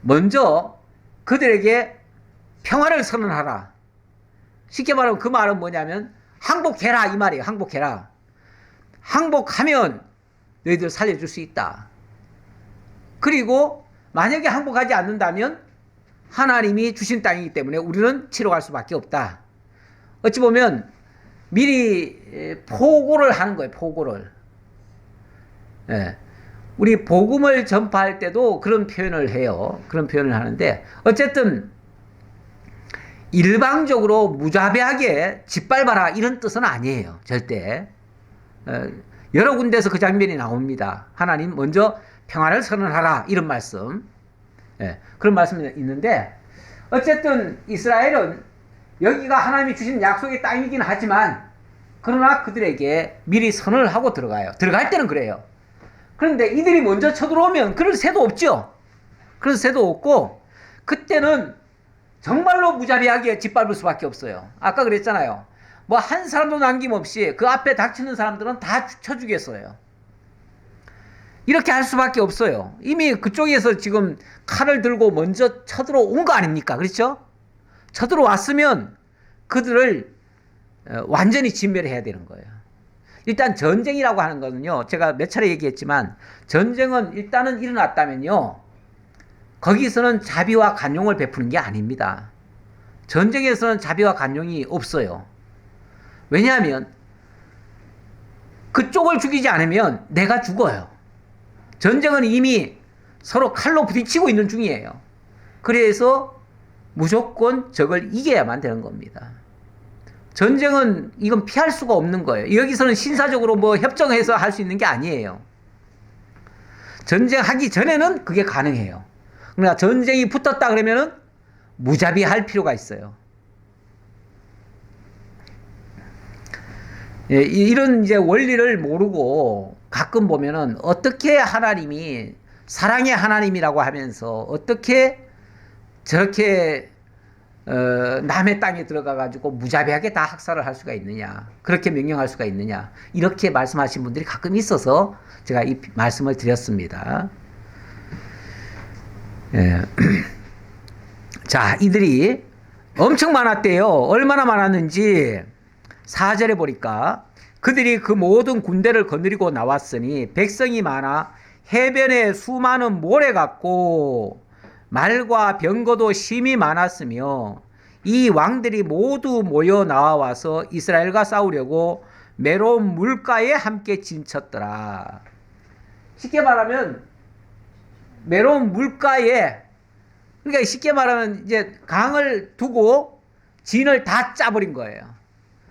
먼저 그들에게 평화를 선언하라. 쉽게 말하면 그 말은 뭐냐면 항복해라, 이 말이에요. 항복해라. 항복하면 너희들 살려줄 수 있다. 그리고 만약에 항복하지 않는다면 하나님이 주신 땅이기 때문에 우리는 치러 갈 수밖에 없다. 어찌 보면 미리 포고를 하는 거예요. 포고를. 예. 우리 복음을 전파할 때도 그런 표현을 해요. 그런 표현을 하는데, 어쨌든 일방적으로 무자비하게 짓밟아라, 이런 뜻은 아니에요. 절대. 여러 군데에서 그 장면이 나옵니다. 하나님 먼저 평화를 선언하라, 이런 말씀. 예, 그런 말씀이 있는데, 어쨌든 이스라엘은 여기가 하나님이 주신 약속의 땅이긴 하지만, 그러나 그들에게 미리 선언을 하고 들어가요. 들어갈 때는 그래요. 그런데 이들이 먼저 쳐들어오면 그럴 새도 없죠. 그럴 새도 없고, 그때는 정말로 무자비하게 짓밟을 수밖에 없어요. 아까 그랬잖아요. 뭐 한 사람도 남김없이 그 앞에 닥치는 사람들은 다 쳐 죽였어요. 이렇게 할 수밖에 없어요. 이미 그쪽에서 지금 칼을 들고 먼저 쳐들어온 거 아닙니까? 그렇죠? 쳐들어왔으면 그들을 완전히 진멸해야 되는 거예요. 일단 전쟁이라고 하는 거는요, 제가 몇 차례 얘기했지만 전쟁은 일단은 일어났다면요, 거기서는 자비와 관용을 베푸는 게 아닙니다. 전쟁에서는 자비와 관용이 없어요. 왜냐하면 그쪽을 죽이지 않으면 내가 죽어요. 전쟁은 이미 서로 칼로 부딪히고 있는 중이에요. 그래서 무조건 적을 이겨야만 되는 겁니다. 전쟁은 이건 피할 수가 없는 거예요. 여기서는 신사적으로 뭐 협정해서 할 수 있는 게 아니에요. 전쟁하기 전에는 그게 가능해요. 그러나 전쟁이 붙었다 그러면은 무자비할 필요가 있어요. 예, 이런 이제 원리를 모르고 가끔 보면은 어떻게 하나님이 사랑의 하나님이라고 하면서 어떻게 저렇게 남의 땅에 들어가 가지고 무자비하게 다 학살을 할 수가 있느냐, 그렇게 명령할 수가 있느냐, 이렇게 말씀하신 분들이 가끔 있어서 제가 이 말씀을 드렸습니다. 예. 자, 이들이 엄청 많았대요. 얼마나 많았는지 4절에 보니까 그들이 그 모든 군대를 거느리고 나왔으니 백성이 많아 해변에 수많은 모래 같고 말과 병거도 심히 많았으며 이 왕들이 모두 모여 나와서 이스라엘과 싸우려고 메론 물가에 함께 진쳤더라. 쉽게 말하면 메론 물가에, 그러니까 쉽게 말하면 이제 강을 두고 진을 다 짜버린 거예요.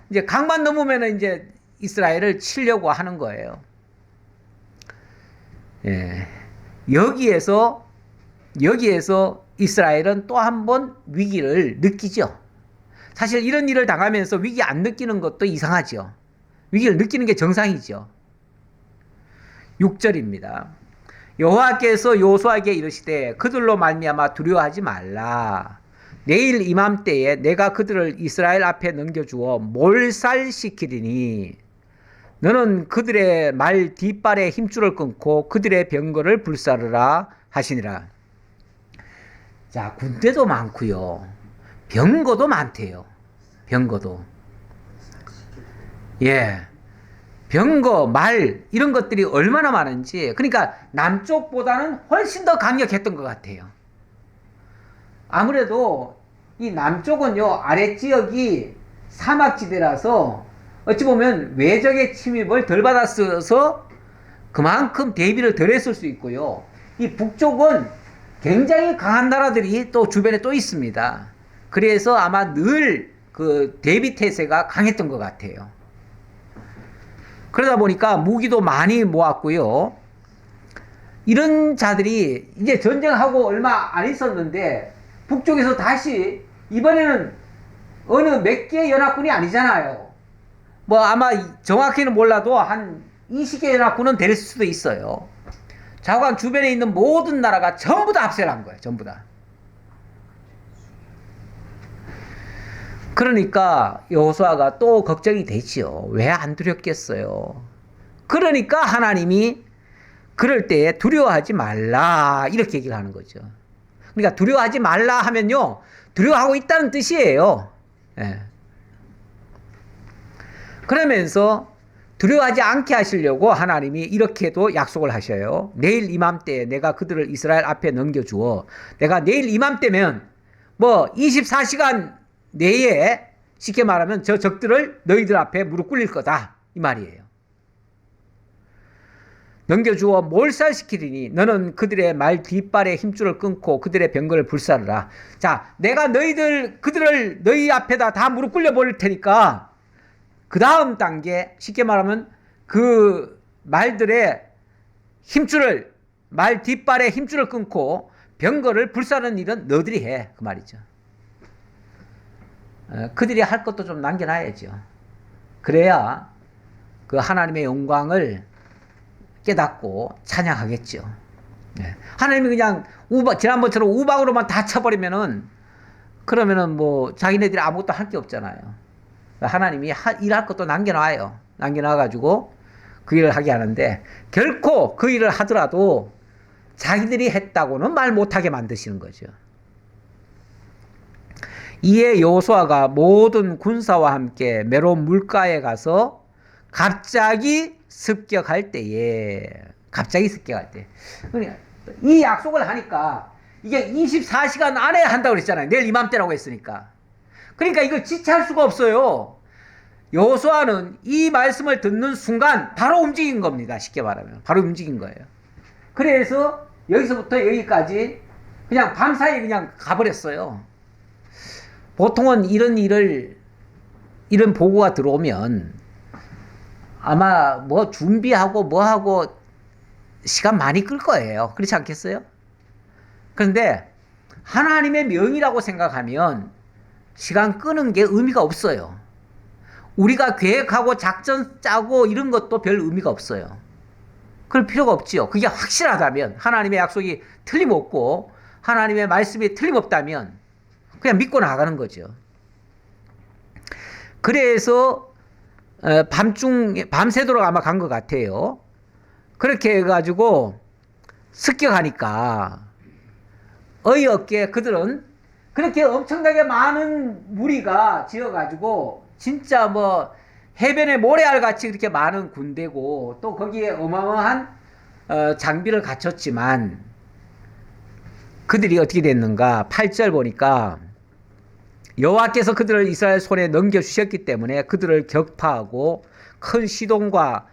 이제 강만 넘으면 이제 이스라엘을 치려고 하는 거예요. 예. 여기에서 이스라엘은 또 한 번 위기를 느끼죠. 사실 이런 일을 당하면서 위기 안 느끼는 것도 이상하죠. 위기를 느끼는 게 정상이죠. 6절입니다. 여호와께서 요수아에게 이르시되 그들로 말미암아 두려워하지 말라. 내일 이맘때에 내가 그들을 이스라엘 앞에 넘겨주어 몰살시키리니 너는 그들의 말 뒷발에 힘줄을 끊고 그들의 병거를 불사르라 하시니라. 자, 군대도 많고요, 병거도 많대요. 병거도. 예. 병거, 말 이런 것들이 얼마나 많은지. 그러니까 남쪽보다는 훨씬 더 강력했던 것 같아요. 아무래도 이 남쪽은요, 아랫지역이 사막지대라서 어찌 보면 외적의 침입을 덜 받았어서 그만큼 대비를 덜 했을 수 있고요. 이 북쪽은 굉장히 강한 나라들이 또 주변에 또 있습니다. 그래서 아마 늘 그 대비 태세가 강했던 것 같아요. 그러다 보니까 무기도 많이 모았고요. 이런 자들이 이제 전쟁하고 얼마 안 있었는데 북쪽에서 다시 이번에는 어느 몇 개의 연합군이 아니잖아요. 뭐 아마 정확히는 몰라도 한 20개 연합군은 될 수도 있어요. 좌우간 주변에 있는 모든 나라가 전부 다 합세를 한 거예요. 전부 다. 그러니까 여호수아가 또 걱정이 되지요. 왜 안 두렵겠어요? 그러니까 하나님이 그럴 때에 두려워하지 말라 이렇게 얘기를 하는 거죠. 그러니까 두려워하지 말라 하면요, 두려워하고 있다는 뜻이에요. 예. 그러면서 두려워하지 않게 하시려고 하나님이 이렇게도 약속을 하셔요. 내일 이맘때에 내가 그들을 이스라엘 앞에 넘겨주어, 내가 내일 이맘때면 뭐 24시간 내에 쉽게 말하면 저 적들을 너희들 앞에 무릎 꿇릴 거다 이 말이에요. 넘겨주어 몰살시키리니 너는 그들의 말 뒷발에 힘줄을 끊고 그들의 병거를 불사르라. 자, 내가 그들을 너희 앞에다 다 무릎 꿇려 버릴 테니까 그 다음 단계, 쉽게 말하면 그 말들의 힘줄을, 말 뒷발에 힘줄을 끊고 병거를 불사르는 일은 너희들이 해 그 말이죠. 그들이 할 것도 좀 남겨놔야죠. 그래야 그 하나님의 영광을 깨닫고 찬양하겠죠. 네. 하나님이 그냥 지난번처럼 우박으로만 다 쳐버리면은, 그러면은 뭐 자기네들이 아무것도 할 게 없잖아요. 하나님이 일할 것도 남겨놔요. 남겨놔가지고 그 일을 하게 하는데 결코 그 일을 하더라도 자기들이 했다고는 말 못하게 만드시는 거죠. 이에 여호수아가 모든 군사와 함께 메론 물가에 가서 갑자기 습격할 때에 그러니까 이 약속을 하니까 이게 24시간 안에 한다고 그랬잖아요. 내일 이맘때라고 했으니까. 그러니까 이걸 지체할 수가 없어요. 여호수아는 이 말씀을 듣는 순간 바로 움직인 겁니다. 쉽게 말하면 바로 움직인 거예요. 그래서 여기서부터 여기까지 그냥 밤사이에 그냥 가버렸어요. 보통은 이런 보고가 들어오면 아마 뭐 준비하고 뭐 하고 시간 많이 끌 거예요. 그렇지 않겠어요? 그런데 하나님의 명이라고 생각하면 시간 끄는 게 의미가 없어요. 우리가 계획하고 작전 짜고 이런 것도 별 의미가 없어요. 그럴 필요가 없지요. 그게 확실하다면, 하나님의 약속이 틀림없고 하나님의 말씀이 틀림없다면 그냥 믿고 나가는 거죠. 그래서 밤새도록 아마 간 것 같아요. 그렇게 해가지고 습격하니까 어이없게 그들은 그렇게 엄청나게 많은 무리가 지어가지고 진짜 뭐 해변에 모래알 같이 그렇게 많은 군대고 또 거기에 어마어마한 장비를 갖췄지만 그들이 어떻게 됐는가? 8절 보니까 여호와께서 그들을 이스라엘 손에 넘겨주셨기 때문에 그들을 격파하고 큰 시돈과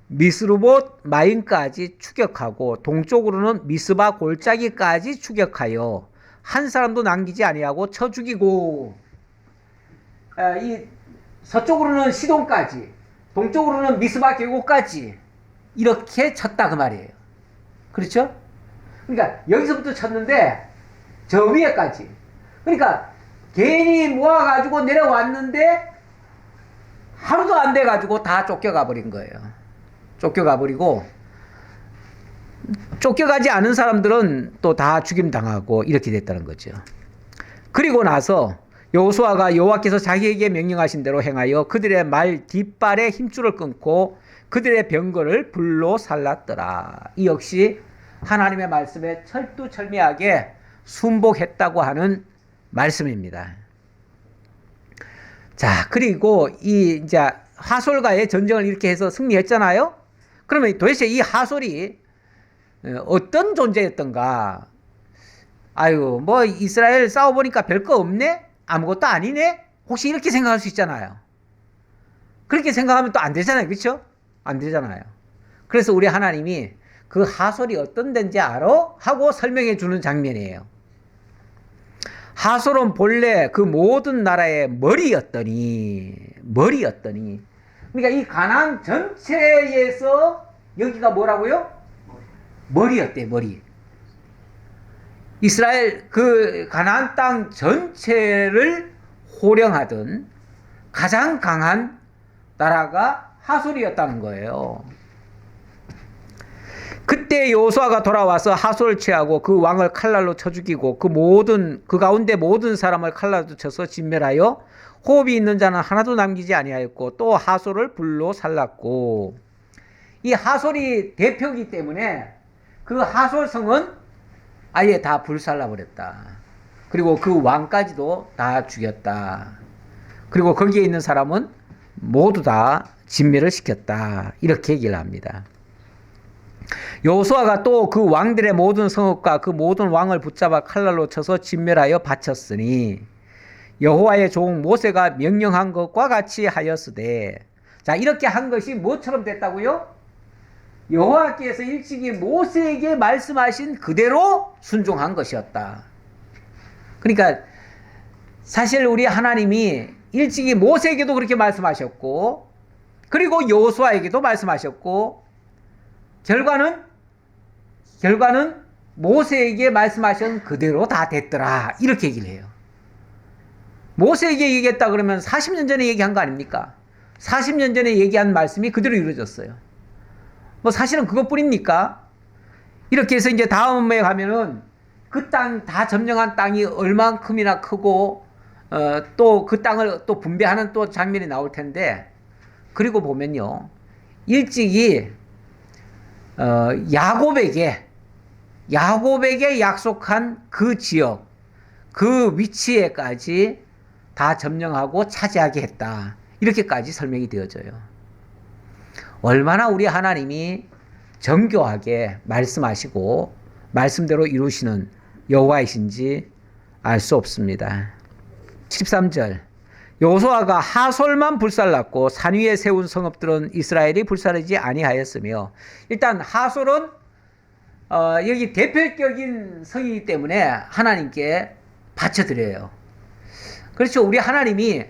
미스르봇 마임까지 추격하고 동쪽으로는 미스바 골짜기까지 추격하여 한 사람도 남기지 아니하고 쳐 죽이고 이 서쪽으로는 시돈까지 동쪽으로는 미스바 계곡까지 이렇게 쳤다 그 말이에요. 그렇죠? 그러니까 여기서부터 쳤는데 저 위에까지. 그러니까 괜히 모아가지고 내려왔는데 하루도 안 돼가지고 다 쫓겨가 버린 거예요. 쫓겨가 버리고 쫓겨가지 않은 사람들은 또 다 죽임당하고 이렇게 됐다는 거죠. 그리고 나서 여호수아가 여호와께서 자기에게 명령하신 대로 행하여 그들의 말 뒷발에 힘줄을 끊고 그들의 병거를 불로 살랐더라. 이 역시 하나님의 말씀에 철두철미하게 순복했다고 하는 말씀입니다. 자, 그리고 이제 하솔과의 전쟁을 이렇게 해서 승리했잖아요. 그러면 도대체 이 하솔이 어떤 존재였던가? 아유, 뭐 이스라엘 싸워보니까 별거 없네? 아무것도 아니네? 혹시 이렇게 생각할 수 있잖아요. 그렇게 생각하면 또 안 되잖아요. 그렇죠? 안 되잖아요. 그래서 우리 하나님이 그 하솔이 어떤 데인지 알아? 하고 설명해 주는 장면이에요. 하솔은 본래 그 모든 나라의 머리였더니 그러니까 이 가나안 전체에서 여기가 뭐라고요? 머리였대, 머리. 이스라엘 그 가나안 땅 전체를 호령하던 가장 강한 나라가 하솔이었다는 거예요. 그때 여호수아가 돌아와서 하솔을 취하고 그 왕을 칼날로 쳐 죽이고 그 가운데 모든 사람을 칼날로 쳐서 진멸하여 호흡이 있는 자는 하나도 남기지 아니하였고 또 하솔을 불로 살랐고 이 하솔이 대표이기 때문에 그 하솔 성은 아예 다 불살라 버렸다. 그리고 그 왕까지도 다 죽였다. 그리고 거기에 있는 사람은 모두 다 진멸을 시켰다. 이렇게 얘기를 합니다. 여호수아가 또 그 왕들의 모든 성읍과 그 모든 왕을 붙잡아 칼날로 쳐서 진멸하여 바쳤으니 여호와의 종 모세가 명령한 것과 같이 하였으되. 자, 이렇게 한 것이 뭐처럼 됐다고요? 여호와께서 일찍이 모세에게 말씀하신 그대로 순종한 것이었다. 그러니까 사실 우리 하나님이 일찍이 모세에게도 그렇게 말씀하셨고 그리고 여호수아에게도 말씀하셨고 결과는 모세에게 말씀하신 그대로 다 됐더라. 이렇게 얘기를 해요. 모세에게 얘기했다 그러면 40년 전에 얘기한 거 아닙니까? 40년 전에 얘기한 말씀이 그대로 이루어졌어요. 뭐 사실은 그것뿐입니까? 이렇게 해서 이제 다음에 가면은 그 땅 다 점령한 땅이 얼만큼이나 크고 또 그 땅을 또 분배하는 또 장면이 나올 텐데, 그리고 보면요, 일찍이 야곱에게 약속한 그 지역, 그 위치에까지 다 점령하고 차지하게 했다. 이렇게까지 설명이 되어져요. 얼마나 우리 하나님이 정교하게 말씀하시고 말씀대로 이루시는 여호와이신지 알 수 없습니다. 13절, 여호수아가 하솔만 불살랐고 산 위에 세운 성읍들은 이스라엘이 불사르지 아니하였으며, 일단 하솔은 여기 대표적인 성이기 때문에 하나님께 바쳐드려요. 그렇죠. 우리 하나님이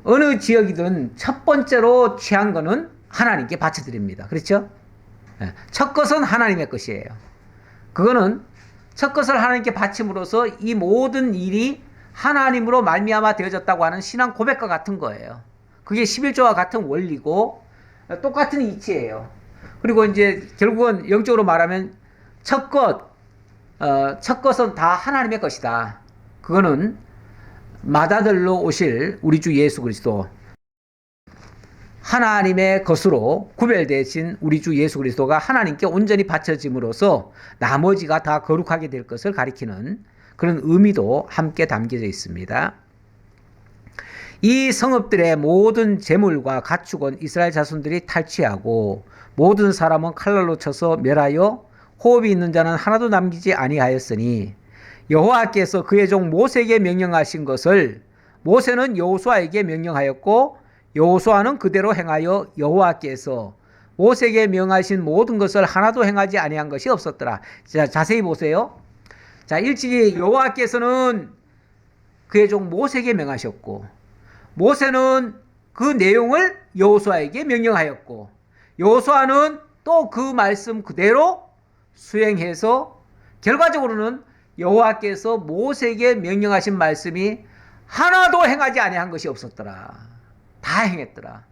어느 지역이든 첫 번째로 취한 거는 하나님께 바쳐드립니다. 그렇죠? 첫 것은 하나님의 것이에요. 그거는 첫 것을 하나님께 바침으로써 이 모든 일이 하나님으로 말미암아 되어졌다고 하는 신앙 고백과 같은 거예요. 그게 11조와 같은 원리고 똑같은 이치예요. 그리고 이제 결국은 영적으로 말하면 첫 것은 다 하나님의 것이다. 그거는 맏아들로 오실 우리 주 예수 그리스도, 하나님의 것으로 구별되신 우리 주 예수 그리스도가 하나님께 온전히 바쳐짐으로써 나머지가 다 거룩하게 될 것을 가리키는 그런 의미도 함께 담겨져 있습니다. 이 성읍들의 모든 재물과 가축은 이스라엘 자손들이 탈취하고 모든 사람은 칼날로 쳐서 멸하여 호흡이 있는 자는 하나도 남기지 아니하였으니, 여호와께서 그의 종 모세에게 명령하신 것을 모세는 여호수아에게 명령하였고 여호수아는 그대로 행하여 여호와께서 모세에게 명하신 모든 것을 하나도 행하지 아니한 것이 없었더라. 자, 자세히 보세요. 자, 일찍이 여호와께서는 그의 종 모세에게 명하셨고, 모세는 그 내용을 여호수아에게 명령하였고, 여호수아는 또 그 말씀 그대로 수행해서 결과적으로는 여호와께서 모세에게 명령하신 말씀이 하나도 행하지 아니한 것이 없었더라. 다 행했더라.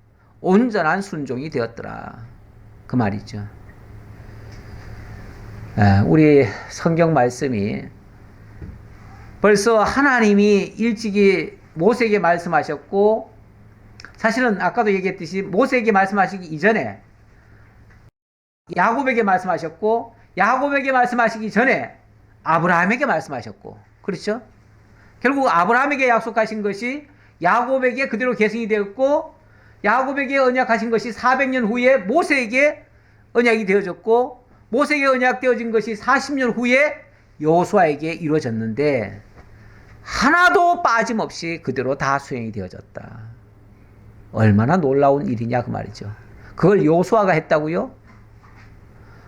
온전한 순종이 되었더라. 그 말이죠. 우리 성경 말씀이 벌써 하나님이 일찍이 모세에게 말씀하셨고, 사실은 아까도 얘기했듯이 모세에게 말씀하시기 이전에 야곱에게 말씀하셨고, 야곱에게 말씀하시기 전에 아브라함에게 말씀하셨고, 그렇죠? 결국 아브라함에게 약속하신 것이 야곱에게 그대로 계승이 되었고, 야곱에게 언약하신 것이 400년 후에 모세에게 언약이 되어졌고, 모세에게 언약되어진 것이 40년 후에 여호수아에게 이루어졌는데 하나도 빠짐없이 그대로 다 수행이 되어졌다. 얼마나 놀라운 일이냐 그 말이죠. 그걸 여호수아가 했다고요?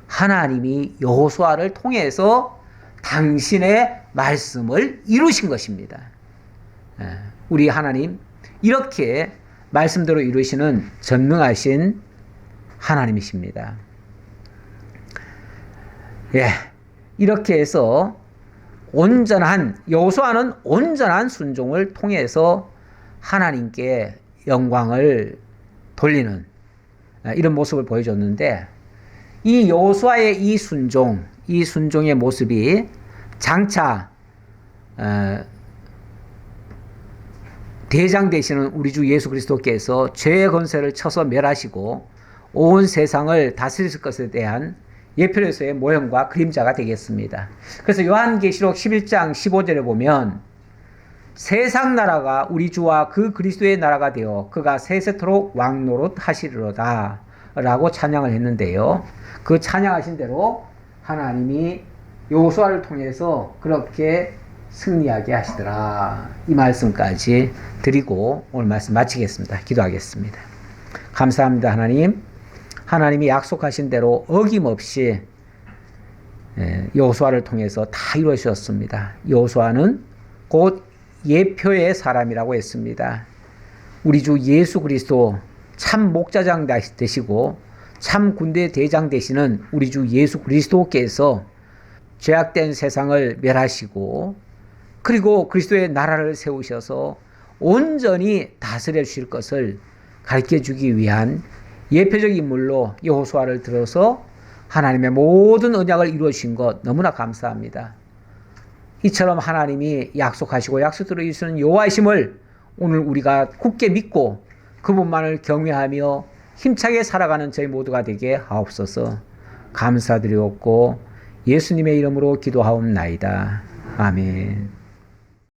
하나님이 여호수아를 통해서 당신의 말씀을 이루신 것입니다. 우리 하나님 이렇게 말씀대로 이루시는 전능하신 하나님이십니다. 이렇게 해서 여호수아는 온전한 순종을 통해서 하나님께 영광을 돌리는 이런 모습을 보여줬는데, 이 여호수아의 이 순종의 모습이 장차 대장 되시는 우리 주 예수 그리스도께서 죄의 권세를 쳐서 멸하시고 온 세상을 다스릴 것에 대한 예표로서의 모형과 그림자가 되겠습니다. 그래서 요한계시록 11장 15절에 보면 세상 나라가 우리 주와 그 그리스도의 나라가 되어 그가 세세토록 왕노릇 하시리로다 라고 찬양을 했는데요. 그 찬양하신 대로 하나님이 여호수아를 통해서 그렇게 승리하게 하시더라. 이 말씀까지 드리고 오늘 말씀 마치겠습니다. 기도하겠습니다. 감사합니다. 하나님이 약속하신 대로 어김없이 여호수아를 통해서 다 이루어졌습니다. 여호수아는 곧 예표의 사람이라고 했습니다. 우리 주 예수 그리스도 참 목자장 되시고 참 군대 대장 되시는 우리 주 예수 그리스도께서 죄악된 세상을 멸하시고 그리고 그리스도의 나라를 세우셔서 온전히 다스려 주실 것을 가르쳐 주기 위한 예표적 인물로 여호수아를 들어서 하나님의 모든 언약을 이루어 주신 것 너무나 감사합니다. 이처럼 하나님이 약속하시고 약속대로 이루시는 여호와이심을 오늘 우리가 굳게 믿고 그분만을 경외하며 힘차게 살아가는 저희 모두가 되게 하옵소서. 감사드리옵고 예수님의 이름으로 기도하옵나이다. 아멘.